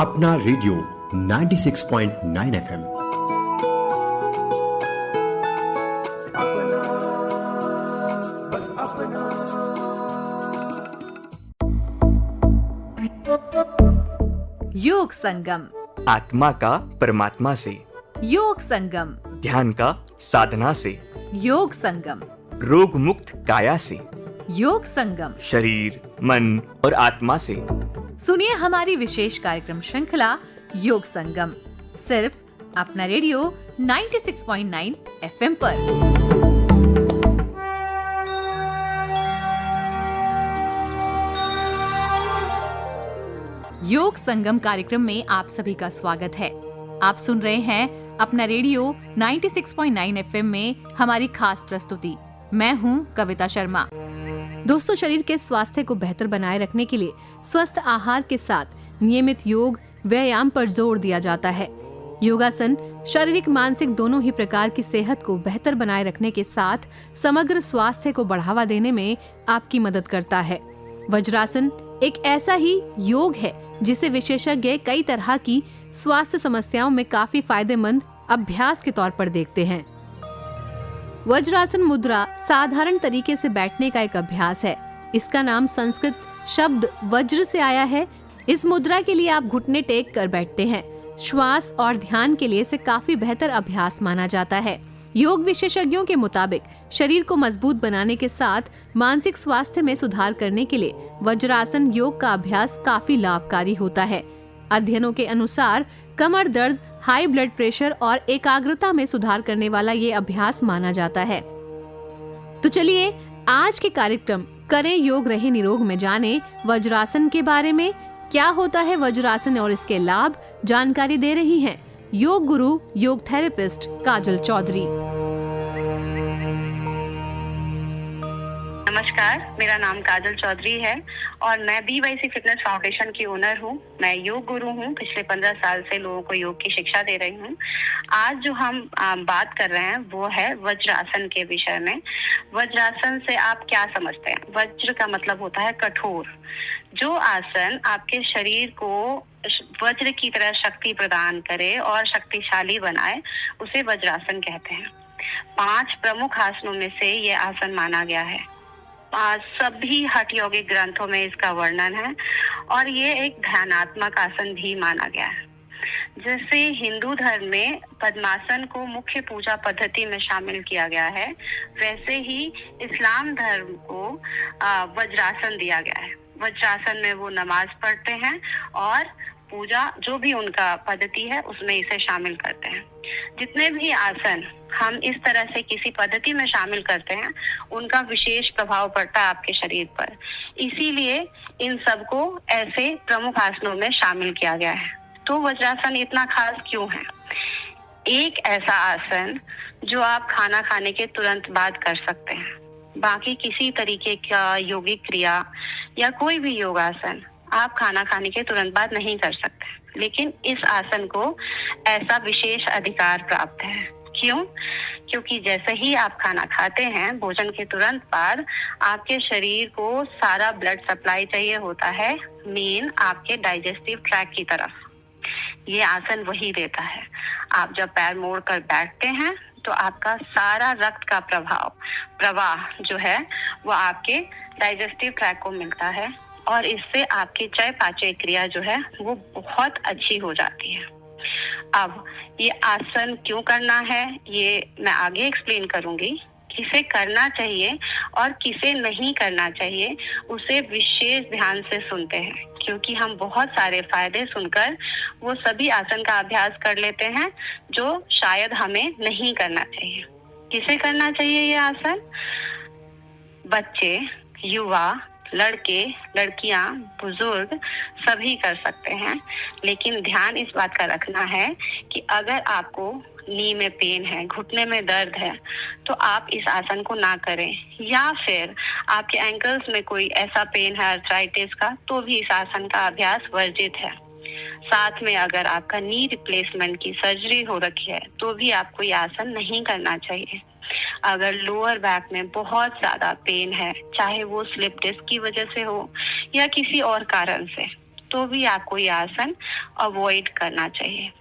अपना radio 96.9 FM। योग संगम, आत्मा का परमात्मा से, योग संगम, ध्यान का साधना से, योग संगम, रोग मुक्त काया से, योग संगम, शरीर, मन और आत्मा से। सुनिए हमारी विशेष कार्यक्रम श्रृंखला योग संगम, सिर्फ अपना रेडियो 96.9 FM पर। योग संगम कार्यक्रम में आप सभी का स्वागत है। आप सुन रहे हैं अपना रेडियो 96.9 FM में हमारी खास प्रस्तुति। मैं हूं कविता शर्मा। दोस्तों, शरीर के स्वास्थ्य को बेहतर बनाए रखने के लिए स्वस्थ आहार के साथ नियमित योग व्यायाम पर जोर दिया जाता है। योगासन शारीरिक मानसिक दोनों ही प्रकार की सेहत को बेहतर बनाए रखने के साथ समग्र स्वास्थ्य को बढ़ावा देने में आपकी मदद करता है। वज्रासन एक ऐसा ही योग है जिसे विशेषज्ञ कई तरह की स्वास्थ्य समस्याओं में काफी फायदेमंद अभ्यास के तौर पर देखते हैं। वज्रासन मुद्रा साधारण तरीके से बैठने का एक अभ्यास है। इसका नाम संस्कृत शब्द वज्र से आया है। इस मुद्रा के लिए आप घुटने टेक कर बैठते हैं। श्वास और ध्यान के लिए इसे काफी बेहतर अभ्यास माना जाता है। योग विशेषज्ञों के मुताबिक शरीर को मजबूत बनाने के साथ मानसिक स्वास्थ्य में सुधार करने के लिए वज्रासन योग का अभ्यास काफी लाभकारी होता है। अध्ययनों के अनुसार कमर दर्द, हाई ब्लड प्रेशर और एकाग्रता में सुधार करने वाला ये अभ्यास माना जाता है। तो चलिए आज के कार्यक्रम करें योग रहे निरोग में जाने वज्रासन के बारे में। क्या होता है वज्रासन और इसके लाभ, जानकारी दे रही हैं योग गुरु योग थेरेपिस्ट काजल चौधरी। नमस्कार, मेरा नाम काजल चौधरी है और मैं BYC फिटनेस फाउंडेशन की ओनर हूँ। मैं योग गुरु हूँ। पिछले 15 साल से लोगों को योग की शिक्षा दे रही हूँ। आज जो हम बात कर रहे हैं वो है वज्रासन के विषय में। वज्रासन से आप क्या समझते हैं? वज्र का मतलब होता है कठोर। जो आसन आपके शरीर को वज्र की तरह शक्ति प्रदान करे और शक्तिशाली बनाए, उसे वज्रासन कहते हैं। 5 प्रमुख आसनों में से ये आसन माना गया है। सभी हठ योगिक ग्रंथों में इसका वर्णन है और ये एक ध्यानात्मक आसन भी माना गया है। जैसे हिंदू धर्म में पद्मासन को मुख्य पूजा पद्धति में शामिल किया गया है, वैसे ही इस्लाम धर्म को वज्रासन दिया गया है। वज्रासन में वो नमाज पढ़ते हैं और पूजा जो भी उनका पद्धति है उसमें इसे शामिल करते हैं। जितने भी आसन हम इस तरह से किसी पद्धति में शामिल करते हैं, उनका विशेष प्रभाव पड़ता है आपके शरीर पर। इसीलिए इन सबको ऐसे प्रमुख आसनों में शामिल किया गया है। तो वज्रासन इतना खास क्यों है? एक ऐसा आसन जो आप खाना खाने के तुरंत बाद कर सकते हैं। बाकी किसी तरीके का योगिक क्रिया या कोई भी योगासन आप खाना खाने के तुरंत बाद नहीं कर सकते, लेकिन इस आसन को ऐसा विशेष अधिकार प्राप्त है। क्यों? क्योंकि जैसे ही आप खाना खाते हैं, भोजन के तुरंत बाद आपके शरीर को सारा ब्लड सप्लाई चाहिए होता है मेन आपके डाइजेस्टिव ट्रैक्ट की तरफ। ये आसन वही देता है। आप जब पैर मोड़ कर बैठते हैं तो आपका सारा रक्त का प्रवाह जो है वो आपके डाइजेस्टिव ट्रैक्ट को मिलता है और इससे आपकी चय पाचय क्रिया जो है वो बहुत अच्छी हो जाती है। अब ये आसन क्यों करना है ये मैं आगे एक्सप्लेन करूंगी। किसे करना चाहिए और किसे नहीं करना चाहिए उसे विशेष ध्यान से सुनते हैं, क्योंकि हम बहुत सारे फायदे सुनकर वो सभी आसन का अभ्यास कर लेते हैं जो शायद हमें नहीं करना चाहिए। किसे करना चाहिए ये आसन? बच्चे, युवा, लड़के, लड़कियां, बुजुर्ग सभी कर सकते हैं, लेकिन ध्यान इस बात का रखना है कि अगर आपको नी में पेन है, घुटने में दर्द है, तो आप इस आसन को ना करें। या फिर आपके एंकल्स में कोई ऐसा पेन है आर्थराइटिस का, तो भी इस आसन का अभ्यास वर्जित है। साथ में अगर आपका नी रिप्लेसमेंट की सर्जरी हो रखी है तो भी आपको ये आसन नहीं करना चाहिए। अगर लोअर बैक में बहुत ज्यादा पेन है, चाहे वो स्लिप डिस्क की वजह से हो या किसी और कारण से, तो भी आपको ये आसन अवॉइड करना चाहिए।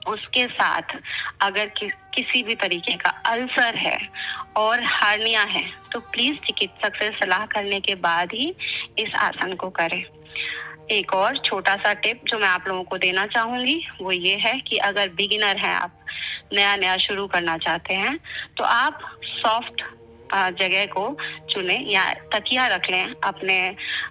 उसके साथ अगर किसी भी तरीके का अल्सर है और हार्निया है तो प्लीज चिकित्सक से सलाह करने के बाद ही इस आसन को करें। एक और छोटा सा टिप जो मैं आप लोगों को देना चाहूंगी वो ये है कि अगर बिगिनर हैं, आप नया शुरू करना चाहते हैं, तो आप सॉफ्ट जगह को चुने या तकिया रख लें अपने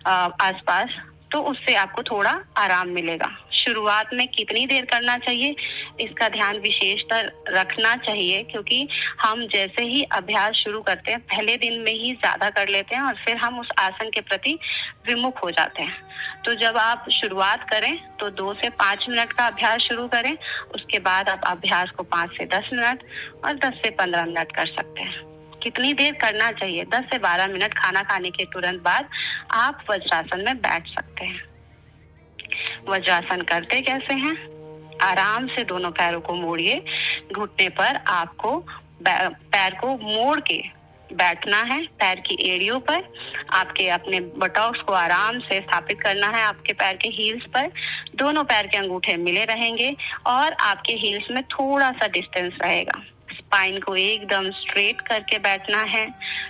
आसपास, तो उससे आपको थोड़ा आराम मिलेगा। शुरुआत में कितनी देर करना चाहिए इसका ध्यान विशेषतर रखना चाहिए, क्योंकि हम जैसे ही अभ्यास शुरू करते हैं पहले दिन में ही ज्यादा कर लेते हैं और फिर हम उस आसन के प्रति विमुख हो जाते हैं। तो जब आप शुरुआत करें तो 2 से 5 मिनट का अभ्यास शुरू करें, उसके बाद आप अभ्यास को 5 से 10 मिनट और 10 से 15 मिनट कर सकते हैं। कितनी देर करना चाहिए? 10 से 12 मिनट खाना खाने के तुरंत बाद आप वज्रासन में बैठ सकते हैं। वज्रासन करते कैसे हैं? आराम से दोनों पैरों को मोड़िए। घुटने पर आपको पैर को मोड़ के बैठना है। पैर की एड़ियों पर आपके अपने बटॉक्स को आराम से स्थापित करना है। आपके पैर के हील्स पर दोनों पैर के अंगूठे मिले रहेंगे और आपके हील्स में थोड़ा सा डिस्टेंस रहेगा। स्पाइन को एकदम स्ट्रेट करके बैठना है,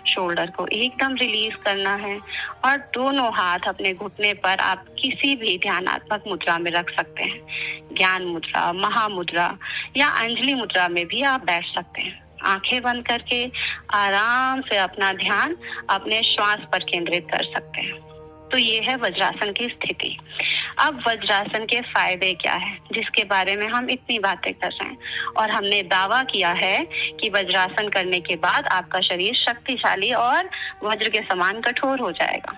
शोल्डर को एकदम रिलीज करना है और दोनों हाथ अपने घुटने पर आप किसी भी ध्यानात्मक मुद्रा में रख सकते हैं। ज्ञान मुद्रा, महामुद्रा या अंजलि मुद्रा में भी आप बैठ सकते हैं। आंखें बंद करके आराम से अपना ध्यान अपने श्वास पर केंद्रित कर सकते हैं। तो ये है वज्रासन की स्थिति। अब वज्रासन के फायदे क्या है जिसके बारे में हम इतनी बातें कर रहे हैं, और हमने दावा किया है कि वज्रासन करने के बाद आपका शरीर शक्तिशाली और वज्र के समान कठोर हो जाएगा।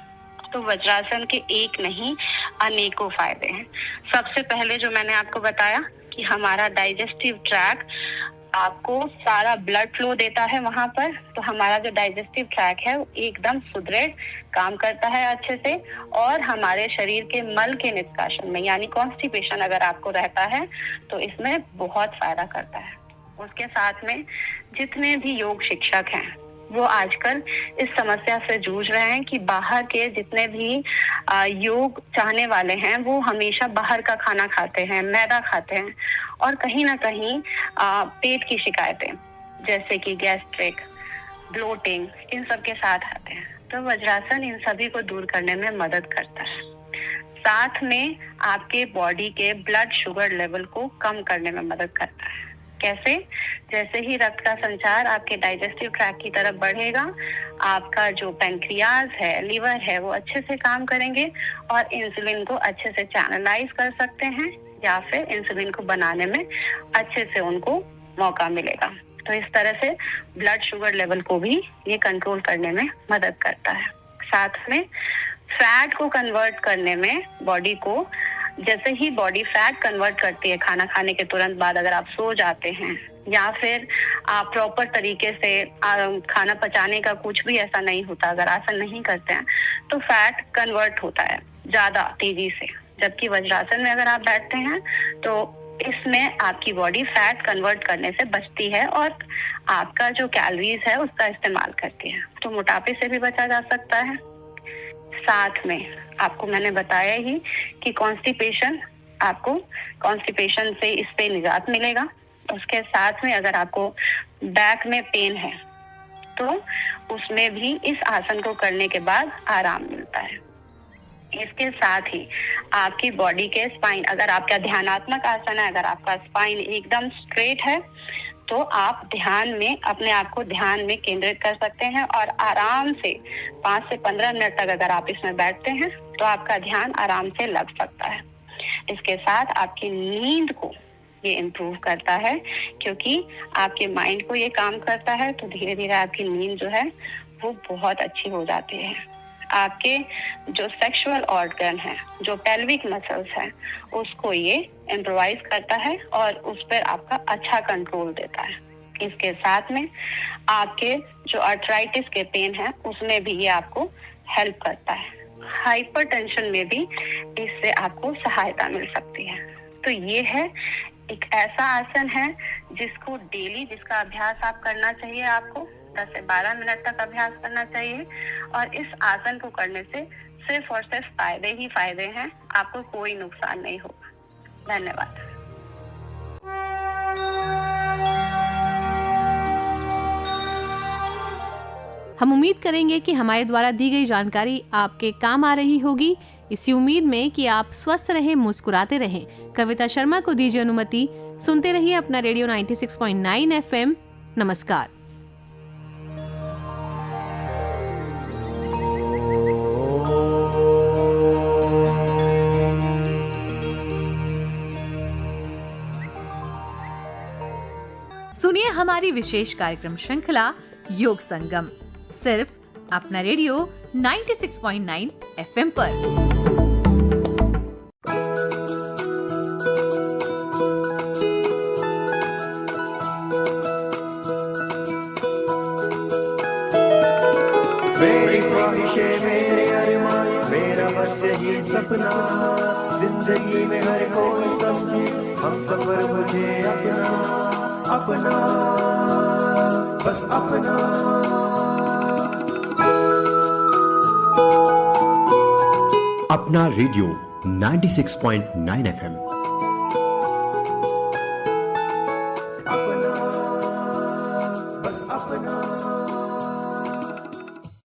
तो वज्रासन के एक नहीं अनेकों फायदे हैं। सबसे पहले जो मैंने आपको बताया कि हमारा डाइजेस्टिव ट्रैक आपको सारा ब्लड फ्लो देता है वहां पर, तो हमारा जो डाइजेस्टिव ट्रैक है वो एकदम सुदृढ़ काम करता है अच्छे से, और हमारे शरीर के मल के निष्कासन में यानी कॉन्स्टिपेशन अगर आपको रहता है तो इसमें बहुत फायदा करता है। उसके साथ में जितने भी योग शिक्षक हैं वो आजकल इस समस्या से जूझ रहे हैं कि बाहर के जितने भी योग चाहने वाले हैं वो हमेशा बाहर का खाना खाते हैं, मैदा खाते हैं, और कहीं ना कहीं पेट की शिकायतें जैसे कि गैस्ट्रिक, ब्लोटिंग, इन सब के साथ आते हैं। तो वज्रासन इन सभी को दूर करने में मदद करता है। साथ में आपके बॉडी के ब्लड शुगर लेवल को कम करने में मदद करता है। कैसे? जैसे ही रक्त का संचार आपके डाइजेस्टिव ट्रैक की तरफ बढ़ेगा, आपका जो पैंक्रियाज है, लीवर है, वो अच्छे से काम करेंगे और इंसुलिन को अच्छे से चैनलाइज कर सकते हैं या फिर इंसुलिन को बनाने में अच्छे से उनको मौका मिलेगा। तो इस तरह से ब्लड शुगर लेवल को भी ये कंट्रोल करने में मदद करता है। साथ में फैट को कन्वर्ट करने में बॉडी को, जैसे ही बॉडी फैट कन्वर्ट करती है खाना खाने के तुरंत बाद, अगर आप सो जाते हैं या फिर आप प्रॉपर तरीके से खाना पचाने का कुछ भी ऐसा नहीं होता, अगर आसन नहीं करते हैं तो फैट कन्वर्ट होता है ज्यादा तेजी से। जबकि वज्रासन में अगर आप बैठते हैं तो इसमें आपकी बॉडी फैट कन्वर्ट करने से बचती है और आपका जो कैलोरीज है उसका इस्तेमाल करती है, तो मोटापे से भी बचा जा सकता है। साथ में आपको मैंने बताया ही कि आपको कॉन्स्टिपेशन से इस पे निजात मिलेगा। उसके साथ में अगर आपको बैक में पेन है तो उसमें भी इस आसन को करने के बाद आराम मिलता है। इसके साथ ही आपकी बॉडी के स्पाइन, अगर आपका ध्यानात्मक आसन है, अगर आपका स्पाइन एकदम स्ट्रेट है तो आप ध्यान में अपने आप को ध्यान में केंद्रित कर सकते हैं और आराम से 5 से 15 मिनट तक अगर आप इसमें बैठते हैं तो आपका ध्यान आराम से लग सकता है। इसके साथ आपकी नींद को ये इम्प्रूव करता है, क्योंकि आपके माइंड को ये काम करता है, तो धीरे धीरे आपकी नींद जो है वो बहुत अच्छी हो जाती है। आपके जो सेक्सुअल ऑर्गन है, जो पेल्विक मसल्स हैं, उसको ये इम्प्रोवाइज करता है और उस पर आपका अच्छा कंट्रोल देता है। इसके साथ में आपके जो आर्थराइटिस के पेन है उसमें भी ये आपको हेल्प करता है। हाइपरटेंशन में भी इससे आपको सहायता मिल सकती है। तो ये है एक ऐसा आसन है जिसको डेली, जिसका अभ्यास आप करना चाहिए। आपको 10 से 12 मिनट तक अभ्यास करना चाहिए और इस आसन को करने से सिर्फ और सिर्फ फायदे ही फायदे हैं, आपको कोई नुकसान नहीं होगा। धन्यवाद। हम उम्मीद करेंगे कि हमारे द्वारा दी गई जानकारी आपके काम आ रही होगी। इसी उम्मीद में कि आप स्वस्थ रहें, मुस्कुराते रहें। कविता शर्मा को दीजिए अनुमति। सुनते रहिए अपना रेडियो 96.9 FM। नमस्कार। सुनिए हमारी विशेष कार्यक्रम श्रृंखला योग संगम, सिर्फ अपना रेडियो 96.9 FM पर। मेरी ख्वाहिशें, मेरे अरमान, मेरा बस यही सपना, जिंदगी में हर कोई समझे हम सफर मुझे अपना अपना, बस अपना। अपना रेडियो 96.9 FM। अपना